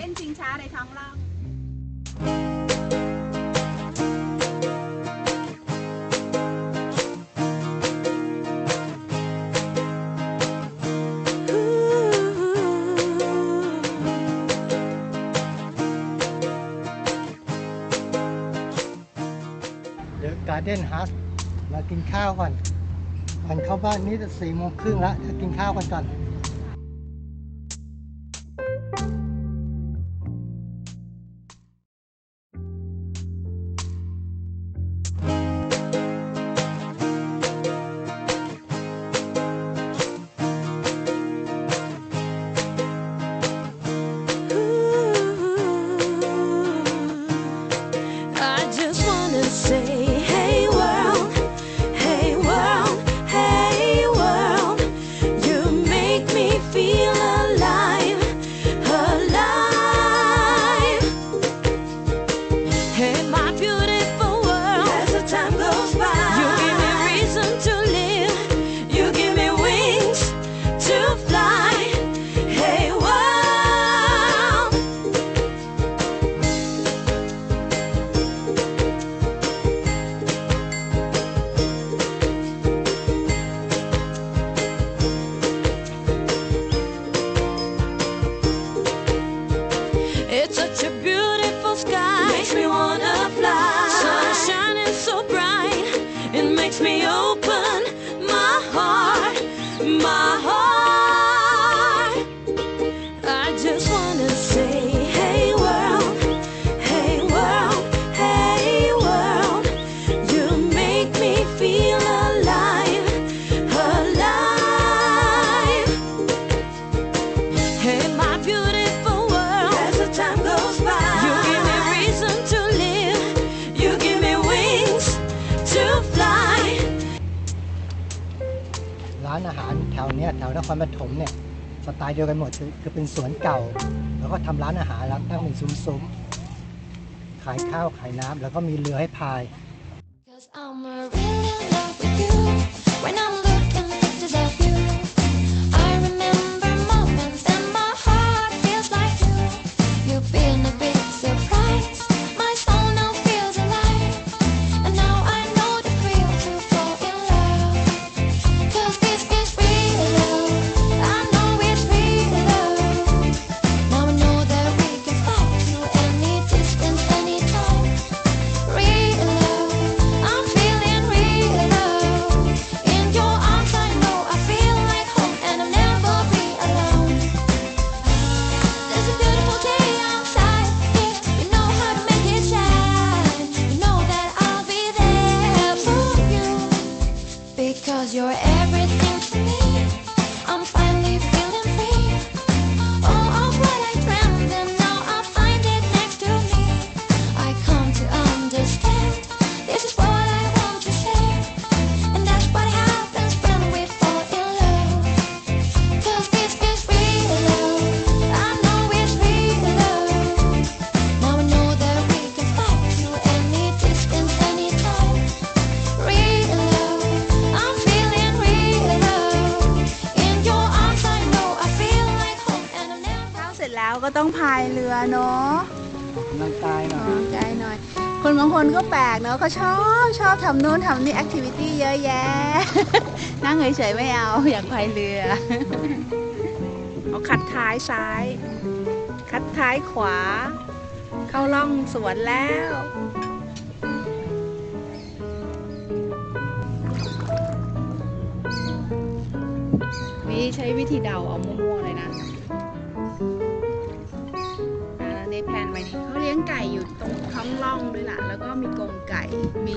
ล่นชิงช้าในท้องร่องการ์เด้นฮัสมากินข้าวก่อนเข้าบ้านนี้จะ4:30แล้วจะกินข้าวกันก่อน ร้านอาหารแถวนี้แถวนครปฐมเนี่ยสไตล์เดียวกันหมดคือเป็นสวนเก่าแล้วก็ทำร้านอาหารแล้วตั้งเป็นซุ้มๆขายข้าวขายน้ำแล้วก็มีเรือให้พายแล้วก็ต้องพายเรือเนาะกำลังกายหน่อยคนบางคนก็แปลกเนาะเขาชอบทำโน้นทำนี่แอคทิวิตี้เยอะแยะ นั่งเฉยๆไม่เอาอยากพายเรือเอาขัดท้ายซ้ายขัดท้ายขวาเข้าล่องสวนแล้วนี่ใช้วิธีเดาเอามั่วๆเลยนะในแผนไว้นี่เขาเลี้ยงไก่อยู่ตรงท้องร่องด้วยล่ะแล้วก็มีกรงไก่มี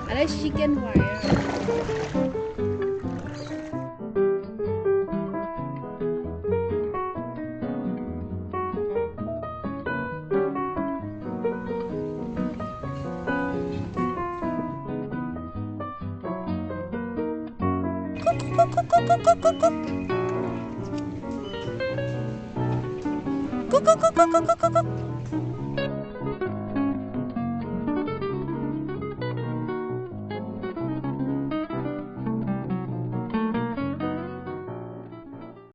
อะไรชิคเก้นไวร์กุ๊ก